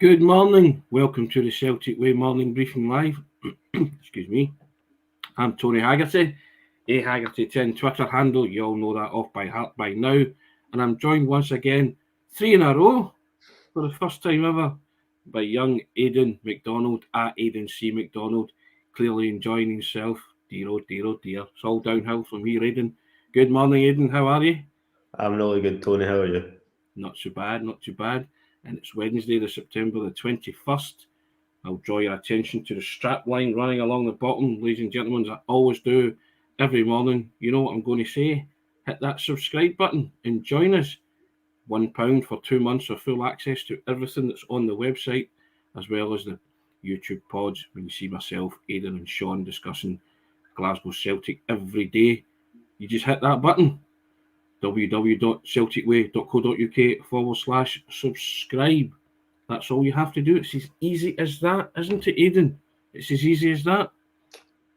Good morning. Welcome to the Celtic Way Morning Briefing Live. Excuse me. I'm Tony Haggerty, Haggerty10 Twitter handle. You all know that off by heart by now. And I'm joined once again, 3 in a row, for the first time ever, by young Aidan MacDonald, at Aidan C. MacDonald, clearly enjoying himself. Dear, oh dear, oh dear. It's all downhill from here, Aidan. Good morning, Aidan. How are you? I'm really good, Tony. How are you? Not too bad, not too bad. And it's Wednesday, the September the 21st. I'll draw your attention to the strap line running along the bottom, ladies and gentlemen, as I always do every morning. You know what I'm going to say? Hit that subscribe button and join us. £1 for 2 months of full access to everything that's on the website, as well as the YouTube pods when you see myself, Aidan and Sean discussing Glasgow Celtic every day. You just hit that button, www.celticway.co.uk/subscribe. That's all you have to do. It's as easy as that, isn't it, Aidan? It's as easy as that.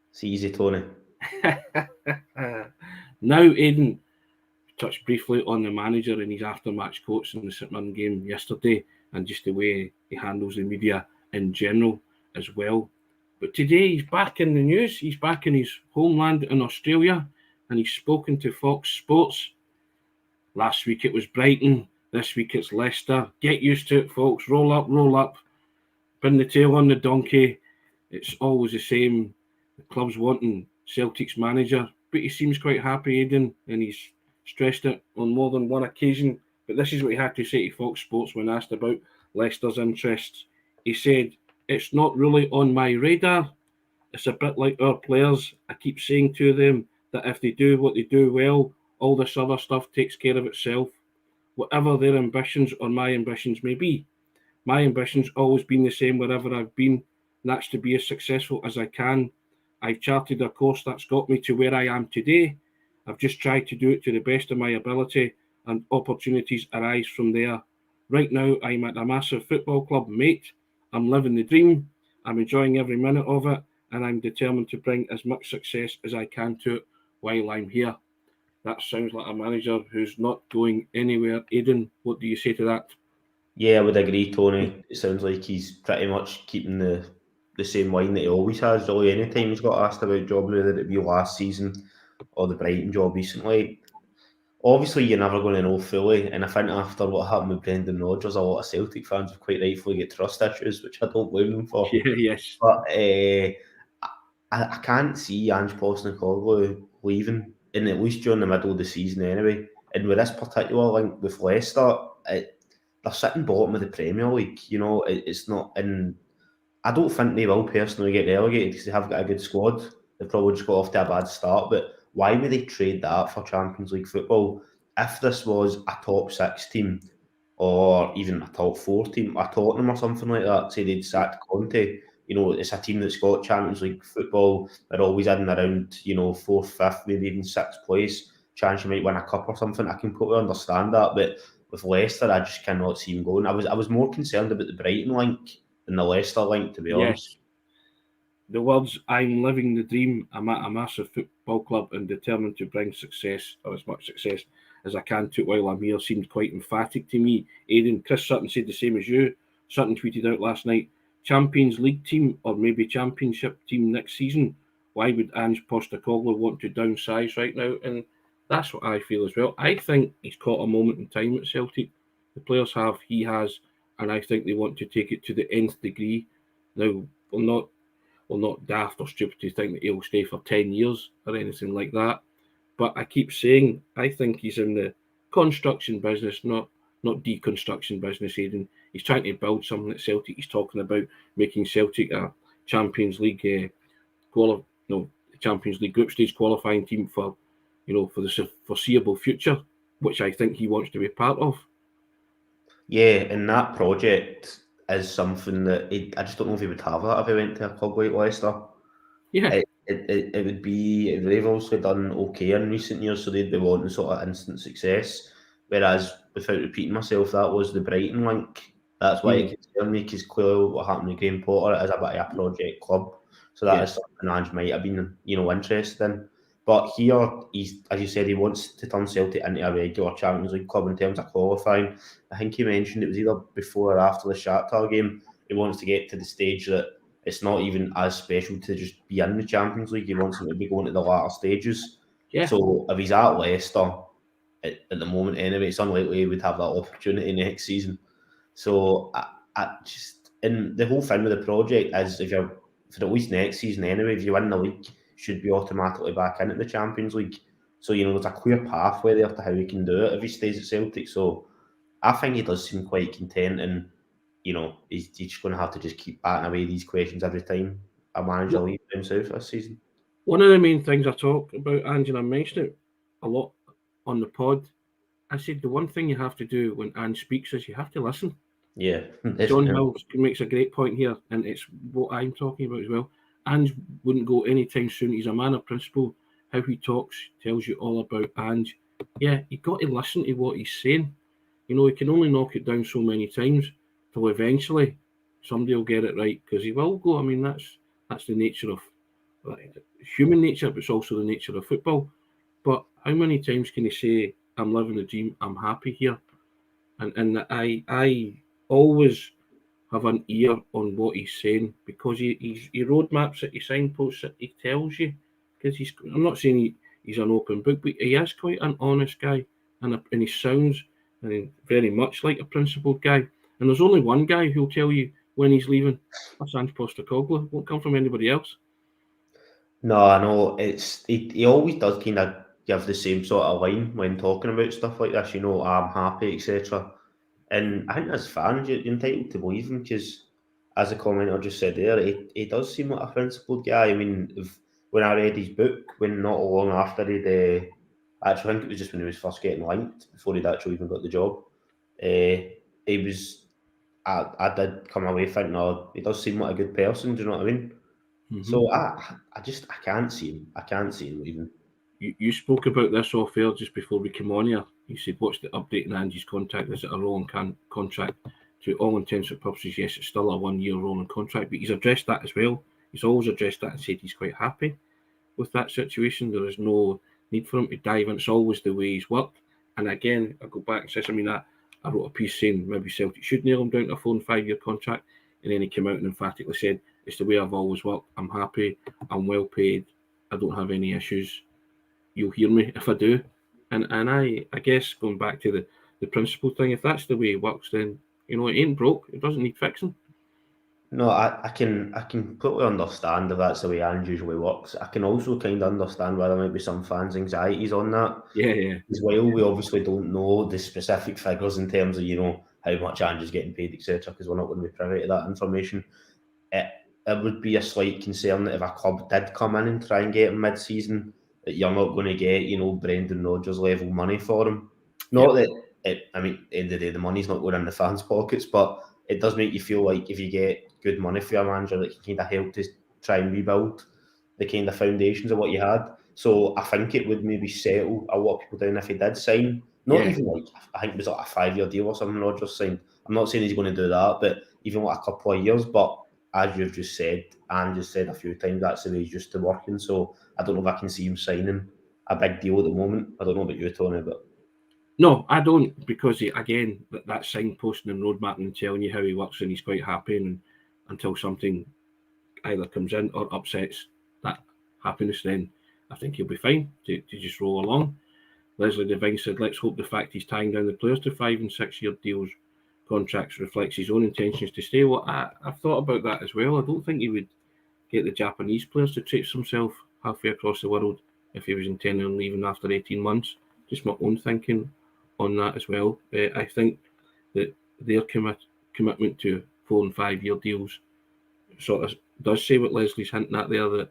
It's easy, Tony. Now, Aidan, touched briefly on the manager and his after-match quotes in the St Mirren game yesterday, and just the way he handles the media in general as well. But today he's back in the news. He's back in his homeland in Australia, and he's spoken to Fox Sports. Last week it was Brighton. This week it's Leicester. Get used to it, folks. Roll up, roll up. Pin the tail on the donkey. It's always the same. The club's wanting Celtic's manager, but he seems quite happy, Aidan, and he's stressed it on more than one occasion. But this is what he had to say to Fox Sports when asked about Leicester's interests. He said, "It's not really on my radar. It's a bit like our players. I keep saying to them that if they do what they do well, all this other stuff takes care of itself. Whatever their ambitions or my ambitions may be. My ambition's always been the same wherever I've been, and that's to be as successful as I can. I've charted a course that's got me to where I am today. I've just tried to do it to the best of my ability, and opportunities arise from there. Right now, I'm at a massive football club, mate. I'm living the dream. I'm enjoying every minute of it, and I'm determined to bring as much success as I can to it while I'm here." That sounds like a manager who's not going anywhere. Aidan, what do you say to that? Yeah, I would agree, Tony. It sounds like he's pretty much keeping the same line that he always has. Really, anytime he's got asked about jobs, whether it be last season or the Brighton job recently, obviously you're never going to know fully. And I think after what happened with Brendan Rodgers, a lot of Celtic fans have quite rightfully get trust issues, which I don't blame them for. Yes. But I can't see Ange Postecoglou leaving, and at least during the middle of the season anyway. And with this particular link with Leicester, they're sitting bottom of the Premier League. You know, it's not in. I don't think they will personally get relegated because they have got a good squad. They've probably just got off to a bad start, but why would they trade that for Champions League football? If this was a top 6 team or even a top 4 team, a Tottenham or something like that, say they'd sacked Conte, you know, it's a team that's got Champions League football. They're always in around, you know, 4th, 5th, maybe even 6th place. Chance you might win a cup or something. I completely understand that, but with Leicester, I just cannot see him going. I was more concerned about the Brighton link than the Leicester link, to be honest. Yes. The words, "I'm living the dream, I'm at a massive football club and determined to bring success, or as much success as I can to it while I'm here," seemed quite emphatic to me. Aidan, Chris Sutton said the same as you. Sutton tweeted out last night, "Champions League team or maybe Championship team next season. Why would Ange Postecoglou want to downsize right now?" And that's what I feel as well. I think he's caught a moment in time at Celtic. The players have, he has, and I think they want to take it to the nth degree. Now, we're not daft or stupid to think that he'll stay for 10 years or anything like that. But I keep saying, I think he's in the construction business, not deconstruction business, Aidan. He's trying to build something at Celtic. He's talking about making Celtic a Champions League Champions League group stage qualifying team for the foreseeable future, which I think he wants to be part of. Yeah, and that project is something that I just don't know if he would have that if he went to a club like Leicester. Yeah. It would be, they've obviously done okay in recent years, so they'd be wanting sort of instant success. Whereas, without repeating myself, that was the Brighton link. That's why it concerned me, because clearly what happened with Graham Potter is a bit of a project club. So that is something Ange might have been, interested in. But here, he's, as you said, he wants to turn Celtic into a regular Champions League club in terms of qualifying. I think he mentioned it was either before or after the Shakhtar game. He wants to get to the stage that it's not even as special to just be in the Champions League. He wants them to be going to the latter stages. Yeah. So if he's at Leicester at the moment anyway, it's unlikely he would have that opportunity next season. So I just, and the whole thing with the project is if you're, for at least next season anyway, if you win the league, should be automatically back into the Champions League. So, there's a clear pathway there to how he can do it if he stays at Celtic. So I think he does seem quite content, and, he's just going to have to just keep batting away these questions every time a manager leaves down south this season. One of the main things I talk about, Ange, and I mentioned it a lot on the pod, I said the one thing you have to do when Ange speaks is you have to listen. Yeah. John Hill makes a great point here, and it's what I'm talking about as well. Ange wouldn't go anytime soon. He's a man of principle. How he talks tells you all about Ange. Yeah, you got to listen to what he's saying. He can only knock it down so many times till eventually somebody will get it right, because he will go. I mean, that's the nature of human nature, but it's also the nature of football. But how many times can he say, "I'm living the dream. I'm happy here," and I always have an ear on what he's saying, because he roadmaps it, he signposts it, he tells you. Because I'm not saying he's an open book, but he is quite an honest guy, and he sounds very much like a principled guy. And there's only one guy who'll tell you when he's leaving. That's Ange Postecoglou. It won't come from anybody else. No, I know. He always does kind of give the same sort of line when talking about stuff like this. I'm happy, etc. And I think as fans, you're entitled to believe him, because, as the commenter just said there, he does seem like a principled guy. I mean, when I read his book, when not long after he'd, actually, I think it was just when he was first getting linked, before he'd actually even got the job, he was, I did come away thinking, oh, he does seem like a good person, do you know what I mean? Mm-hmm. So I can't see him. I can't see him leaving. You spoke about this off air just before we came on here. You said, what's the update on Angie's contract? Is it a rolling contract? To all intents and purposes, yes, it's still a 1 year rolling contract, but he's addressed that as well. He's always addressed that and said he's quite happy with that situation. There is no need for him to dive in. It's always the way he's worked. And again, I go back and say, I wrote a piece saying maybe Celtic should nail him down to a 4 and 5 year contract. And then he came out and emphatically said, it's the way I've always worked. I'm happy. I'm well paid. I don't have any issues. You'll hear me if I do. And I guess, going back to the principle thing, if that's the way it works, then, it ain't broke. It doesn't need fixing. No, I can completely understand if that's the way Ange usually works. I can also kind of understand why there might be some fans' anxieties on that. Yeah. As well, we obviously don't know the specific figures in terms of, how much Ange is getting paid, etc., because we're not going to be privy to that information. It would be a slight concern that if a club did come in and try and get him mid-season, that you're not going to get, Brendan Rodgers level money for him. Not that, at the end of the day, the money's not going in the fans' pockets, but it does make you feel like if you get good money for your manager, that can kind of help to try and rebuild the kind of foundations of what you had. So I think it would maybe settle a lot of people down if he did sign. Not even like, I think it was like a 5 year deal or something Rodgers signed. I'm not saying he's going to do that, but even like a couple of years. But as you've just said, and just said a few times, that's the way he's used to working. So I don't know if I can see him signing a big deal at the moment. I don't know about you, Tony, but... No, I don't, because again, that signposting and road mapping and telling you how he works and he's quite happy, and until something either comes in or upsets that happiness, then I think he'll be fine to just roll along. Leslie Devine said, let's hope the fact he's tying down the players to 5 and 6 year deals contracts reflects his own intentions to stay. Well, I've thought about that as well. I don't think he would get the Japanese players to traipse himself halfway across the world if he was intending on leaving after 18 months. Just my own thinking on that as well. I think that their commitment to 4 and 5 year deals sort of does say what Leslie's hinting at there, that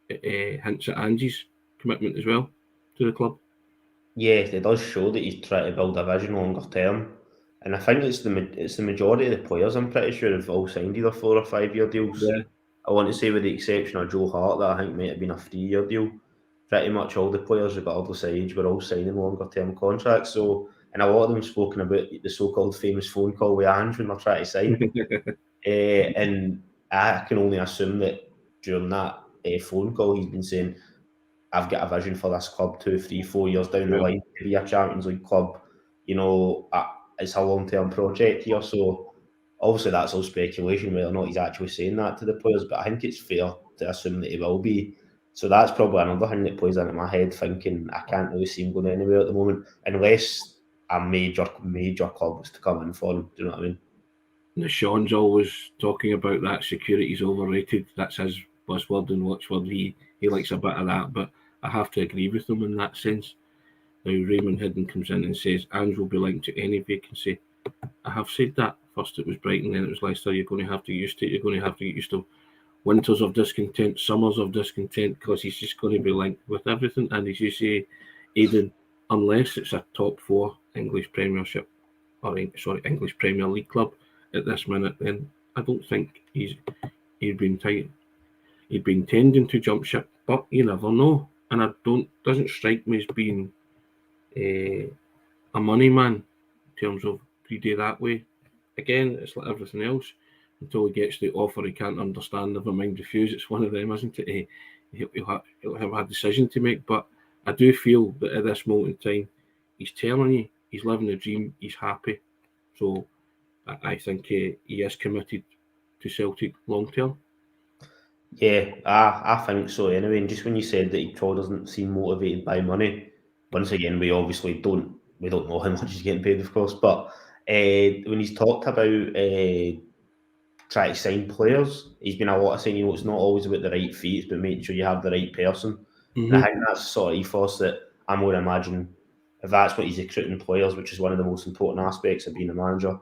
it hints at Ange's commitment as well to the club. Yeah, it does show that he's trying to build a vision longer term. And I think it's the majority of the players, I'm pretty sure, have all signed either 4 or 5 year deals. Yeah. I want to say, with the exception of Joe Hart, that I think might have been a 3 year deal. Pretty much all the players, regardless of age, were all signing longer term contracts. So, and a lot of them spoken about the so-called famous phone call with Ange when they're trying to sign. And I can only assume that during that phone call, he's been saying, I've got a vision for this club 2, 3, 4 years down the line to be a Champions League club. You know, it's a long-term project here, so obviously that's all speculation whether or not he's actually saying that to the players, but I think it's fair to assume that he will be. So that's probably another thing that plays into my head, thinking I can't really see him going anywhere at the moment, unless a major club was to come in for him. Do you know what I mean? Sean's always talking about that security's overrated. That's his buzzword and watchword. He likes a bit of that, but I have to agree with him in that sense. Now Raymond Hidden comes in and says Ange will be linked to any vacancy. I have said that. First it was Brighton, then it was Leicester. You're going to have to get used to it. You're going to have to get used to winters of discontent, summers of discontent, because he's just going to be linked with everything. And as you say, Aidan, unless it's a top 4 English Premiership, English Premier League club at this minute, then I don't think he'd been tending to jump ship. But you never know, and doesn't strike me as being a money man in terms of greedy that way. Again, it's like everything else. Until he gets the offer he can't understand, never mind refuse. It's one of them, isn't it? He'll have a decision to make. But I do feel that at this moment in time, he's telling you he's living the dream, he's happy. So I think he is committed to Celtic long term. Yeah, I think so anyway. And just when you said that he doesn't seem motivated by money, once again, we obviously don't know how much he's getting paid, of course. But when he's talked about trying to sign players, he's been a lot of saying, you know, it's not always about the right fee, it's about making sure you have the right person. And I think that's sort of ethos that I'm going to imagine if that's what he's recruiting players, which is one of the most important aspects of being a manager.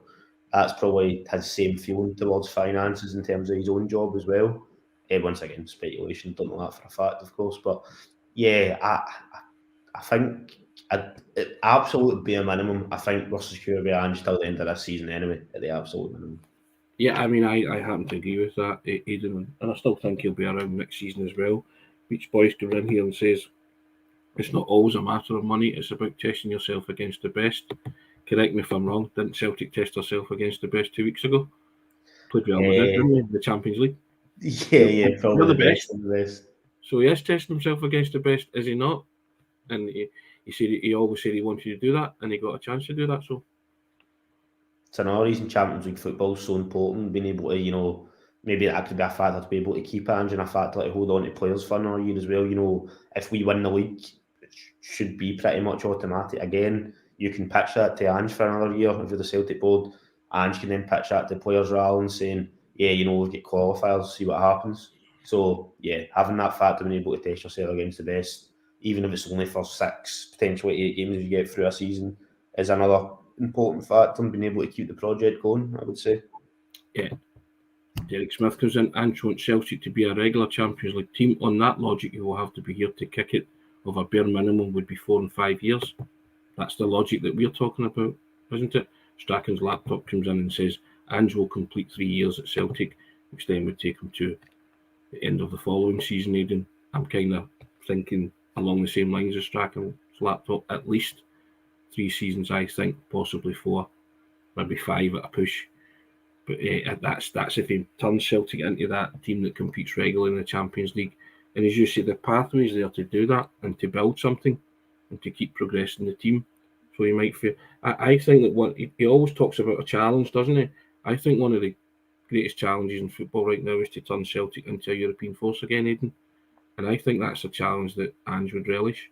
That's probably his same feeling towards finances in terms of his own job as well. Once again, speculation, don't know that for a fact, of course. But yeah, I think at absolute bare minimum, I think we're secure with Ange till the end of this season anyway, at the absolute minimum. Yeah, I mean, I happen to agree with that, Aidan, and I still think he'll be around next season as well. Beach Boys comes in here and says it's not always a matter of money, it's about testing yourself against the best. Correct me if I'm wrong, didn't Celtic test themselves against the best 2 weeks ago? Played Real Madrid, didn't they? The Champions League. Yeah, probably the best of the best. So he is testing himself against the best, is he not? And he said he always said he wanted to do that, and he got a chance to do that. So it's another reason Champions League football is so important. Being able to, you know, maybe that could be a factor to be able to keep Ange and a factor to hold on to players for another year as well. You know, if we win the league, it should be pretty much automatic. Again, you can pitch that to Ange for another year if you're the Celtic board. Ange can then pitch that to players rather than saying, yeah, you know, we'll get qualifiers, see what happens. So, yeah, having that factor being able to test yourself against the best, even if it's only for 6, potentially 8 games you get through a season, is another important factor in being able to keep the project going, I would say. Yeah. Derek Smith comes in. Ange wants Celtic to be a regular Champions League team. On that logic, you will have to be here to kick it. Of a bare minimum would be 4 and 5 years. That's the logic that we're talking about, isn't it? Strachan's laptop comes in and says Ange will complete 3 years at Celtic, which then would take him to the end of the following season, Aidan. I'm kind of thinking along the same lines as Strachan's laptop. At least 3 seasons, I think, possibly 4, maybe 5 at a push. But that's if he turns Celtic into that team that competes regularly in the Champions League. And as you say, the pathway is there to do that and to build something and to keep progressing the team. So he might feel. I think that he always talks about a challenge, doesn't he? I think one of the greatest challenges in football right now is to turn Celtic into a European force again, Aidan. And I think that's a challenge that Ange would relish.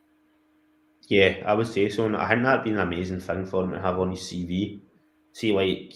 Yeah, I would say so. And I think that'd be an amazing thing for him to have on his CV. See, like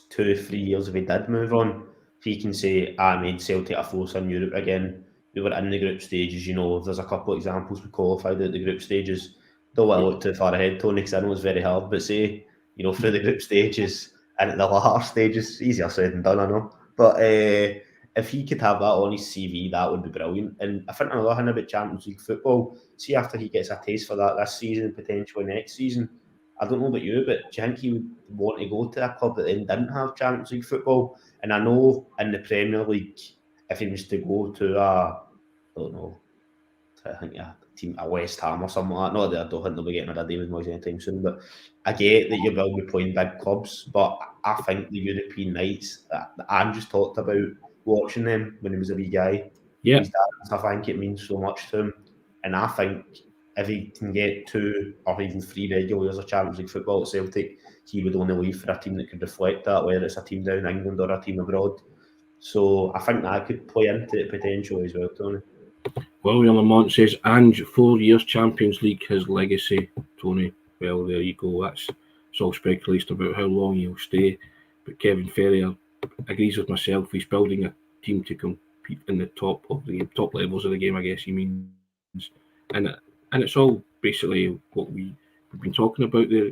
2 or 3 years if he did move on, he can say, I made Celtic a force in Europe again. We were in the group stages, you know, there's a couple of examples we qualified at the group stages. Don't want to look too far ahead, Tony, because I know it's very hard, but say, you know, through the group stages and at the latter stages, easier said than done, I know. But if he could have that on his CV, that would be brilliant. And I think another thing about Champions League football, see after he gets a taste for that this season, potentially next season, I don't know about you, but do you think he would want to go to a club that then didn't have Champions League football? And I know in the Premier League, if he was to go to I don't know, I think a team, a West Ham or something like that. Not that I don't think they'll be getting rid of David Moyes anytime soon, but I get that you will be playing big clubs, but I think the European nights that Ange just talked about watching them when he was a wee guy, Yeah. his dad and stuff, I think it means so much to him. And I think if he can get 2 or even 3 regular years of Champions League football at Celtic, he would only leave for a team that could reflect that, whether it's a team down in England or a team abroad. So I think that could play into it potentially as well, Tony. William Lamont says, Ange, 4 years Champions League, his legacy. Tony, well, there you go. It's all speculation about how long he'll stay. But Kevin Ferrier agrees with myself. He's building a team to compete in the top levels of the game, I guess he means. And it's all basically what we've been talking about there.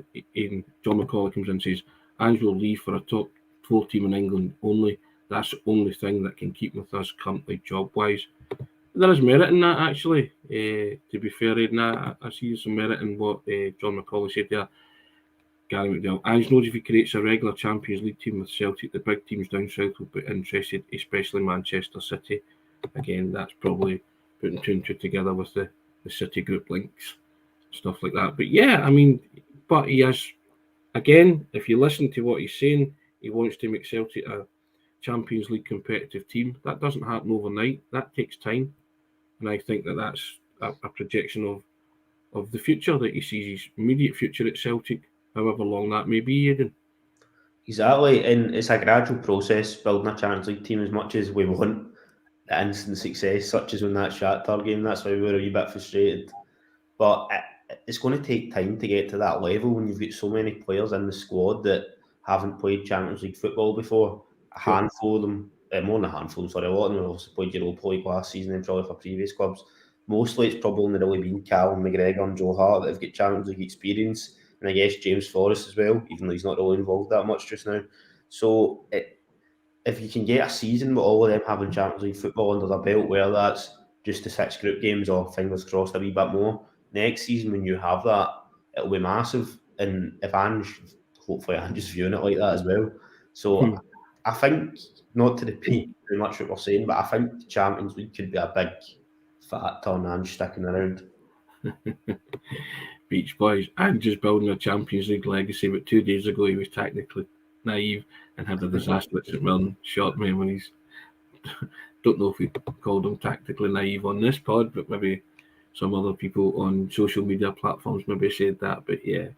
John McCauley comes in and says, Ange will leave for a top 4 team in England only. That's the only thing that can keep with us currently job-wise. There is merit in that, actually. To be fair, Aidan, I see some merit in what John McCauley said there. Gary McDowell. Ange knows if he creates a regular Champions League team with Celtic, the big teams down south will be interested, especially Manchester City. Again, that's probably putting 2 and 2 together with the City group links, stuff like that. But yeah, I mean, but he has, again, if you listen to what he's saying, he wants to make Celtic a Champions League competitive team. That doesn't happen overnight. That takes time. And I think that's a projection of the future, that he sees his immediate future at Celtic, however long that may be, Aidan. Exactly, and it's a gradual process building a Champions League team as much as we want the instant success, such as in that Shakhtar game. That's why we were a wee bit frustrated. But it's going to take time to get to that level when you've got so many players in the squad that haven't played Champions League football before. A handful of them, more than a handful, sorry, a lot of them have also played Europa League last season and probably for previous clubs. Mostly it's probably only really been Callum McGregor and Joe Hart that have got Champions League experience, and I guess James Forrest as well, even though he's not really involved that much just now. So if you can get a season with all of them having Champions League football under their belt, where that's just the 6 group games or fingers crossed a wee bit more, next season when you have that, it'll be massive. And if hopefully Ange's viewing it like that as well. So I think, not to repeat too much what we're saying, but I think the Champions League could be a big factor on Ange sticking around. Beach Boys, Ange's building a Champions League legacy, but 2 days ago he was technically naive and had a disaster at St Mirren. Short memories. Don't know if we called him tactically naive on this pod, but maybe some other people on social media platforms maybe said that. But yeah,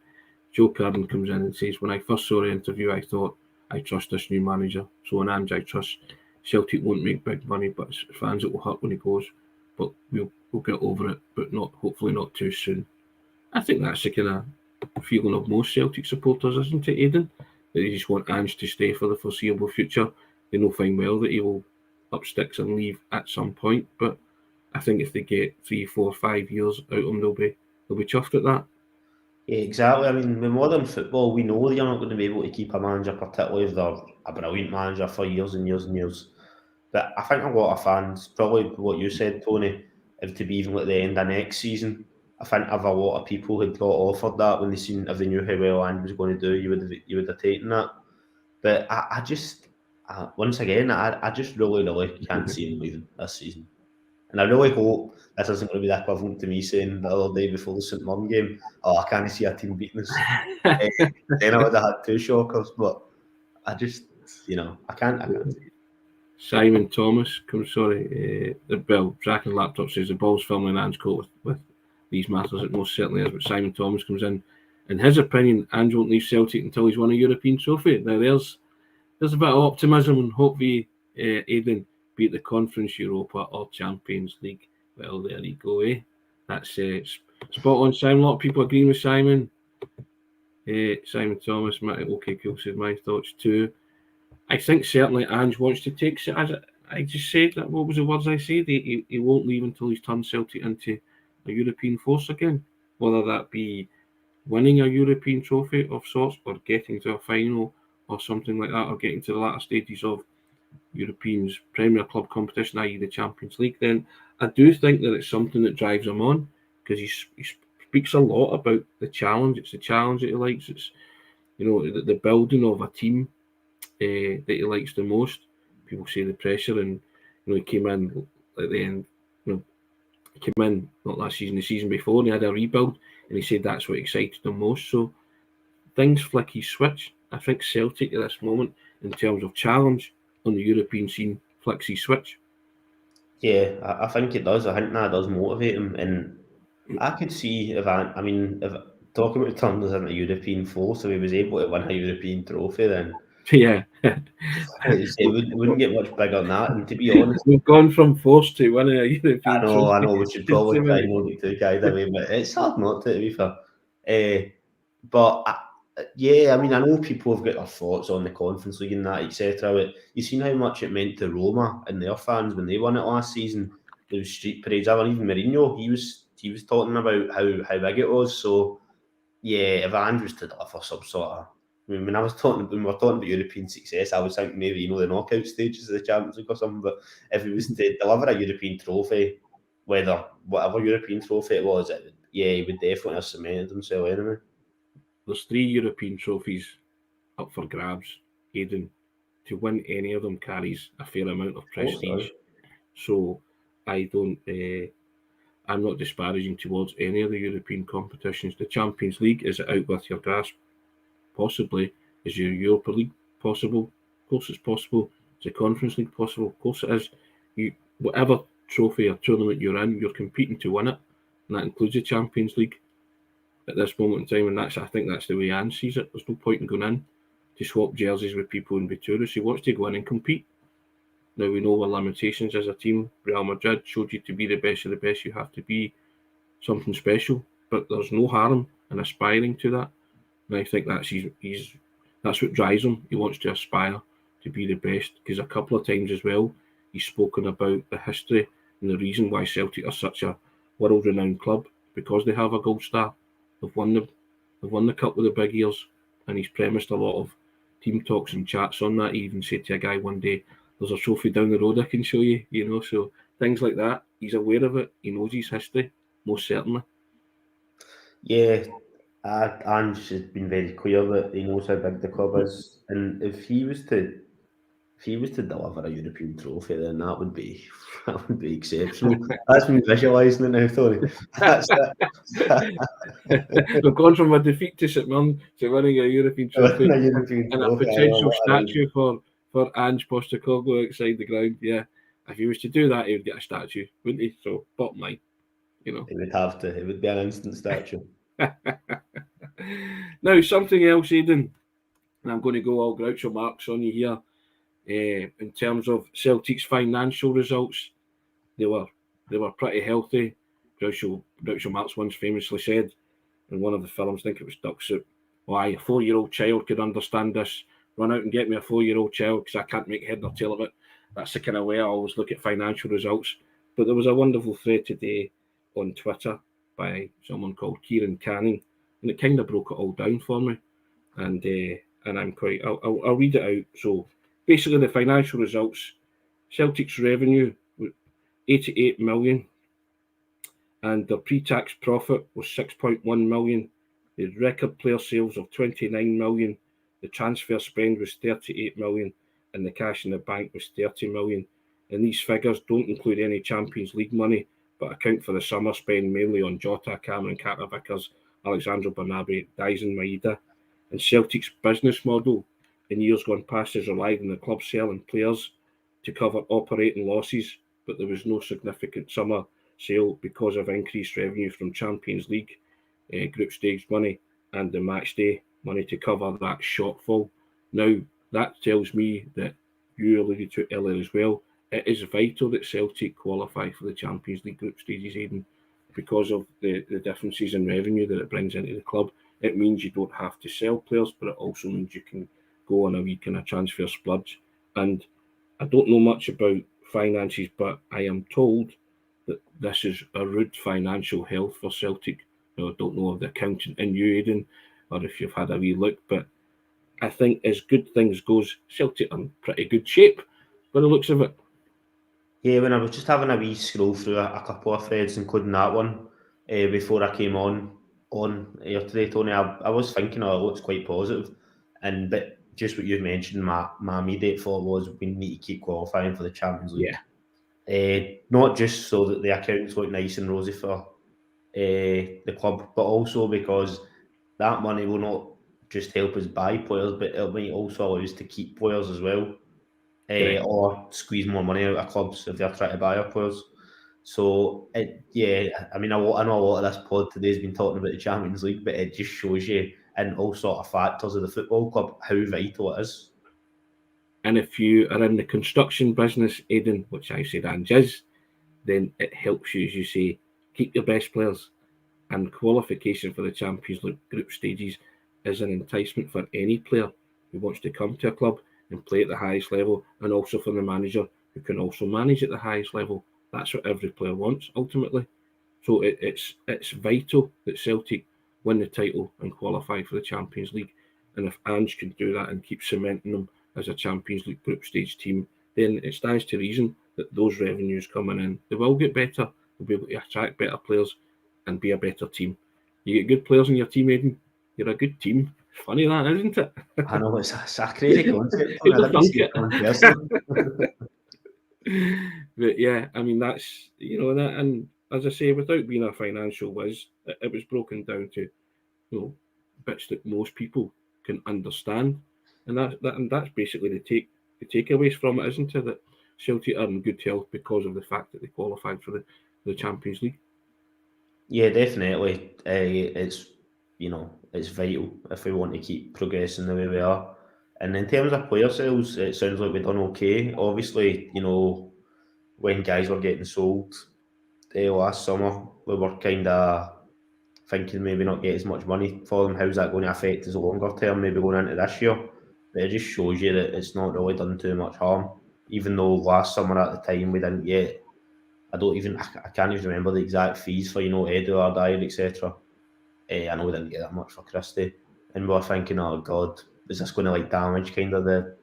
Joe Carden comes in and says, when I first saw the interview, I thought, I trust this new manager. So in Ange, I trust Celtic won't make big money, but it's fans it will hurt when he goes. But we'll get over it, but hopefully not too soon. I think that's the kind of feeling of most Celtic supporters, isn't it, Aidan? That they just want Ange to stay for the foreseeable future. They know fine well that he will up sticks and leave at some point, but I think if they get 3, 4, 5 years out of him, they'll be chuffed at that. Yeah, exactly. I mean, with modern football, we know that you're not going to be able to keep a manager, particularly if they're a brilliant manager, for years and years and years. But I think a lot of fans, probably what you said, Tony, if to be even at the end of next season, I think if a lot of people had got offered that when if they knew how well Ange was going to do, you would have taken that. But I just, once again, I just really can't see him leaving this season. And I really hope this isn't going to be the equivalent to me saying the other day before the St Mirren game, oh, I can't see a team beating us. Then I would have had 2 shockers, but I just, I can't see it. Simon Thomas Jack and Laptop says the ball's firmly in Ange's court with these matters. It most certainly is, but Simon Thomas comes in. In his opinion, Ange won't leave Celtic until he's won a European trophy. Now, there's a bit of optimism and hopefully, Aidan, be it the Conference, Europa or Champions League. Well, there you go, eh? That's spot on, Simon. A lot of people agreeing with Simon. Simon Thomas, okay, cool, says my thoughts too. I think certainly Ange wants to take, as I just said, what was the words I said? He won't leave until he's turned Celtic into a European force again, whether that be winning a European trophy of sorts or getting to a final or something like that, or getting to the latter stages of European's Premier Club competition, i.e. the Champions League. Then I do think that it's something that drives him on, because he speaks a lot about the challenge. It's the challenge that he likes. It's the building of a team that he likes the most. People say the pressure, and he came in at the end. He came in not last season, the season before, and he had a rebuild, and he said that's what excited him most. So things flick his switch. I think Celtic at this moment, in terms of challenge on the European scene, flicks his switch. Yeah, I think it does. I think that does motivate him, and I could see if talking about turning us into European force, if he was able to win a European trophy, then Yeah. it wouldn't get much bigger than that. And to be honest, We've gone from force to winning a European trophy. I know, we should probably try and not get too carried away, but it's hard not to be fair. But yeah, I mean, I know people have got their thoughts on the Conference League and that, etc. But you've seen how much it meant to Roma and their fans when they won it last season. There was street parades. I mean, even Mourinho, he was talking about how big it was. So yeah, if Ange was to deliver some sort of, I mean, when we were talking about European success, I was thinking maybe the knockout stages of the Champions League or something. But if he was to deliver a European trophy, whatever European trophy it was, he would definitely have cemented himself anyway. There's 3 European trophies up for grabs, Aidan. To win any of them carries a fair amount of prestige. So I don't. I'm not disparaging towards any of the European competitions. The Champions League, is it out with your grasp? Possibly. Is your Europa League possible? Of course it's possible. Is the Conference League possible? Of course it is. Whatever trophy or tournament you're in, you're competing to win it, and that includes the Champions League at this moment in time. And I think that's the way Ange sees it. There's no point in going in to swap jerseys with people and be tourists. He wants to go in and compete. Now we know our limitations as a team. Real Madrid showed you to be the best of the best, you have to be something special. But there's no harm in aspiring to that. And I think that's what drives him. He wants to aspire to be the best. Because a couple of times as well, he's spoken about the history and the reason why Celtic are such a world-renowned club, because they have a gold star. They've won the cup with the big ears, and he's premised a lot of team talks and chats on that. He even said to a guy one day, "There's a trophy down the road I can show you," So things like that. He's aware of it. He knows his history, most certainly. Yeah, Ange has been very clear that he knows how big the club is, and if he was to deliver a European trophy, then that would be exceptional. That's me visualising it now, Tony. That's We've gone from a defeat to St Mirren to winning a European trophy a European and a trophy. potential statue for Ange Postecoglou outside the ground. Yeah, if he was to do that, he would get a statue, wouldn't he? So, bottom line, He would have to. It would be an instant statue. Now, something else, Aidan, and I'm going to go all Groucho Marx on you here. In terms of Celtic's financial results, they were pretty healthy. Groucho Marx once famously said in one of the films, I think it was Duck Soup, "Why, a 4-year-old child could understand this. Run out and get me a 4-year-old child because I can't make head nor tail of it." That's the kind of way I always look at financial results. But there was a wonderful thread today on Twitter by someone called Kieran Canning, and it kind of broke it all down for me. And I'll read it out. So basically, the financial results: Celtic's revenue was 88 million, and their pre-tax profit was 6.1 million. They had record player sales of 29 million. The transfer spend was 38 million, and the cash in the bank was 30 million. And these figures don't include any Champions League money, but account for the summer spend mainly on Jota, Cameron Carter-Vickers, Alexandro Bernabe, Dyson Maeda. And Celtic's business model in years gone past has relied on the club selling players to cover operating losses, but there was no significant summer sale because of increased revenue from Champions League group stage money and the match day money to cover that shortfall. Now, that tells me that you alluded to it earlier as well. It is vital that Celtic qualify for the Champions League group stages, Aidan, because of the differences in revenue that it brings into the club. It means you don't have to sell players, but it also means you can go on a wee kind of transfer splurge. And I don't know much about finances, but I am told that this is a rude financial health for Celtic. Now, I don't know if the accountant in you, Aidan, or if you've had a wee look, but I think as good things goes, Celtic are in pretty good shape by the looks of it. Yeah, when I was just having a wee scroll through a couple of threads, including that one, before I came on here today, Tony, I was thinking, it looks quite positive. But just what you mentioned, my immediate thought was we need to keep qualifying for the Champions League. Yeah. Not just so that the accounts look nice and rosy for the club, but also because that money will not just help us buy players, but it might also allow us to keep players as well. Or squeeze more money out of clubs if they're trying to buy our players. So, I mean, I know a lot of this pod today has been talking about the Champions League, but it just shows you in all sort of factors of the football club how vital it is. And if you are in the construction business, Aidan, which I said Ange is, then it helps you, as you say, keep your best players. And qualification for the Champions League group stages is an enticement for any player who wants to come to a club and play at the highest level, and also for the manager who can also manage at the highest level. That's what every player wants, ultimately. So it's vital that Celtic win the title and qualify for the Champions League. And if Ange can do that and keep cementing them as a Champions League group stage team, then it stands to reason that those revenues coming in, they will get better. They'll be able to attract better players and be a better team. You get good players in your team, Aidan, you're a good team. Funny that, isn't it? I know, it's a crazy concept. Who'd I have didn't thunk see it coming personally. But yeah, I mean, that's, that, and as I say, without being a financial whiz, it was broken down to, bits that most people can understand, and that's basically the takeaways from it, isn't it? That Celtic are in good health because of the fact that they qualified for the Champions League. Yeah, definitely. It's vital if we want to keep progressing the way we are. And in terms of player sales, it sounds like we've done okay. Obviously, when guys were getting sold last summer, we were kind of thinking maybe not get as much money for them. How's that going to affect us longer term, maybe going into this year? But it just shows you that it's not really done too much harm. Even though last summer at the time we didn't get, I can't even remember the exact fees for, Edouard, Dyer, etc. I know we didn't get that much for Christie. And we were thinking, oh God, is this going to damage kind of the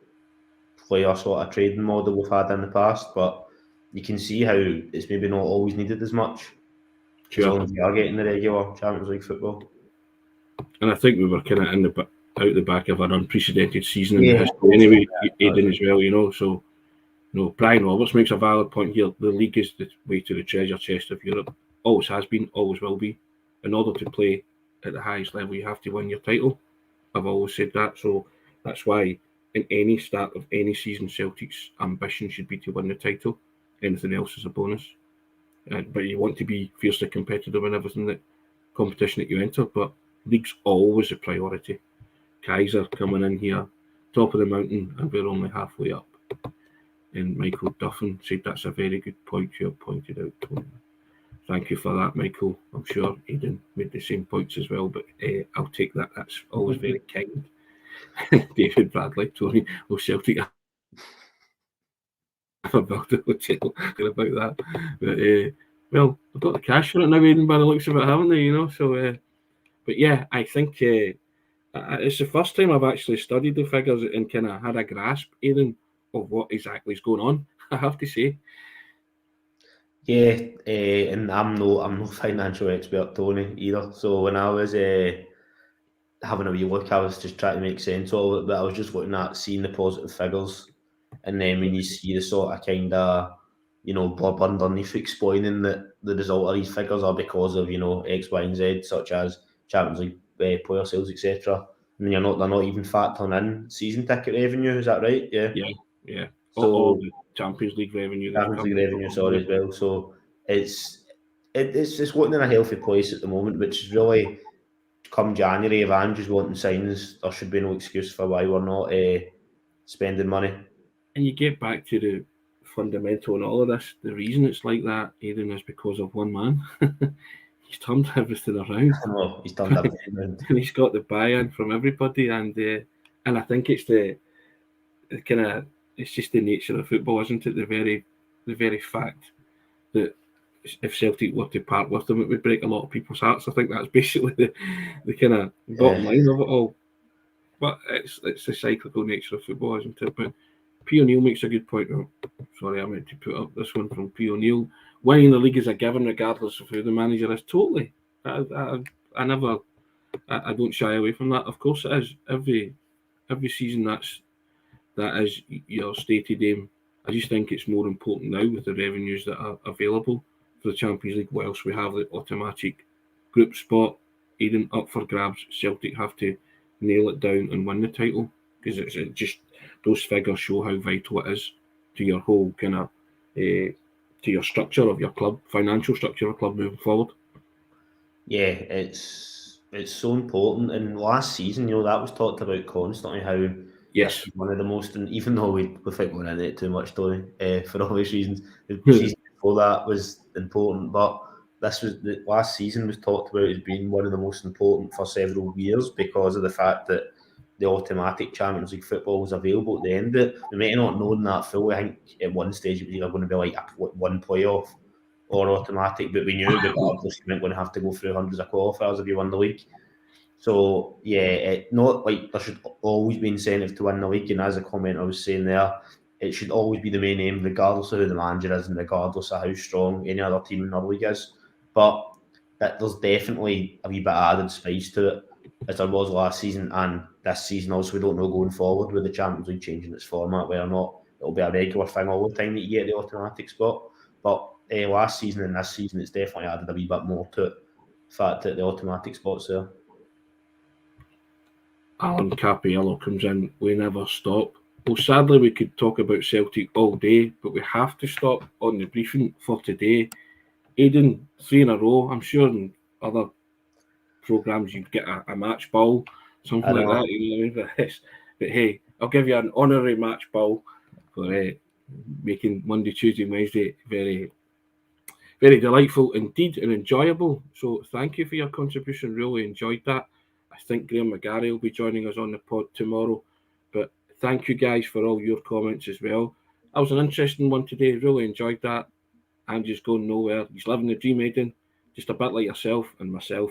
player sort of trading model we've had in the past? But you can see how it's maybe not always needed as much. As long as you are getting the regular Champions League football. And I think we were kind of out the back of an unprecedented season in the history anyway, Aidan, as well, So, Brian Roberts makes a valid point here. The league is the way to the treasure chest of Europe. Always has been, always will be. In order to play at the highest level, you have to win your title. I've always said that. So that's why in any start of any season, Celtic's ambition should be to win the title. Anything else is a bonus. But you want to be fiercely competitive in everything that competition that you enter. But league's always a priority. Kaiser coming in here, top of the mountain, and we're only halfway up. And Michael Duffin said that's a very good point you have pointed out, Tony. Thank you for that, Michael. I'm sure Aidan made the same points as well, but I'll take that. That's always very kind. David Bradley, Tony, Celtic have a built a hotel about that. But, well, they've got the cash for it now, Aidan, by the looks of it, haven't they? So, but yeah, I think it's the first time I've actually studied the figures and kind of had a grasp, Aidan, of what exactly is going on, I have to say. Yeah, and I'm no financial expert, Tony, either. So when I was having a wee look, I was just trying to make sense of it, but I was just looking at seeing the positive figures, and then when you see the sort of kind of blub underneath explaining that the result of these figures are because of X, Y, and Z, such as Champions League player sales, etc. I mean, they're not even factoring in season ticket revenue. Is that right? Yeah. Yeah. So all the Champions League revenue. Champions League revenue, sorry, as well. So it's looking in a healthy place at the moment, which is really, come January, if Ange is wanting signs, there should be no excuse for why we're not spending money. And you get back to the fundamental in all of this. The reason it's like that, Aidan, is because of one man. He's turned everything around. Well, he's turned everything around. And he's got the buy-in from everybody, and I think it's the kind of, it's just the nature of football, isn't it? The very fact that if Celtic were to part with them, it would break a lot of people's hearts. I think that's basically the kind of bottom line of it all. But it's the cyclical nature of football, isn't it? But P. O'Neill makes a good point. Oh, sorry, I meant to put up this one from P. O'Neill. Winning the league is a given regardless of who the manager is. Totally. I don't shy away from that. Of course it is. Every season that is your stated aim. I just think it's more important now with the revenues that are available for the Champions League, whilst we have the automatic group spot, Aidan, up for grabs. Celtic have to nail it down and win the title, because it's just those figures show how vital it is to your whole kind of to your structure of your club, financial structure of your club moving forward. Yeah, it's so important. And last season, that was talked about constantly, how this was one of the most, and even though we think we're in it too much, Tony, for obvious reasons, the season before that was important, but the last season was talked about as being one of the most important for several years because of the fact that the automatic Champions League football was available at the end of it. We might not have known that fully. I think at one stage it was either going to be like one playoff or automatic, but we knew regardless you weren't going to have to go through hundreds of qualifiers if you won the league. So yeah, not like there should always be incentive to win the league, and as a comment I was saying there, it should always be the main aim, regardless of who the manager is and regardless of how strong any other team in the league is. But there's definitely a wee bit of added spice to it, as there was last season and this season. Also, we don't know going forward with the Champions League changing its format, whether or not it'll be a regular thing all the time that you get the automatic spot. But last season and this season, it's definitely added a wee bit more to it. The fact that the automatic spot's there. Alan Capiello comes in. We never stop. Well, sadly, we could talk about Celtic all day, but we have to stop on the briefing for today. Aidan, 3 in a row. I'm sure in other programmes you'd get a match ball, something like that. You know what I mean? But hey, I'll give you an honorary match ball for making Monday, Tuesday, Wednesday very, very delightful indeed and enjoyable. So thank you for your contribution. Really enjoyed that. I think Graham McGarry will be joining us on the pod tomorrow. But thank you guys for all your comments as well. That was an interesting one today. Really enjoyed that. Ange's going nowhere. He's living the dream, Aidan. Just a bit like yourself and myself.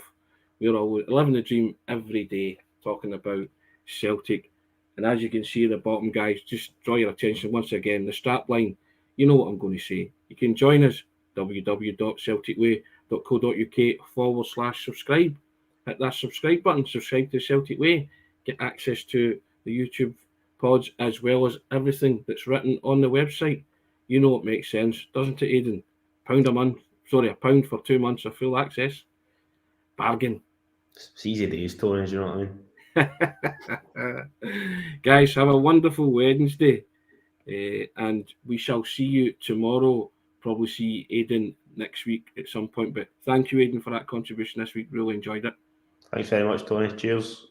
We're all living the dream every day, talking about Celtic. And as you can see at the bottom, guys, just draw your attention once again. The strap line, you know what I'm going to say. You can join us, www.celticway.co.uk/subscribe. Hit that subscribe button, subscribe to Celtic Way, get access to the YouTube pods as well as everything that's written on the website. You know it makes sense, doesn't it, Aidan? £1 for 2 months of full access. Bargain. It's easy days, Tony, do you know what I mean? Guys, have a wonderful Wednesday. And we shall see you tomorrow. Probably see Aidan next week at some point. But thank you, Aidan, for that contribution this week. Really enjoyed it. Thanks very much, Tony. Cheers.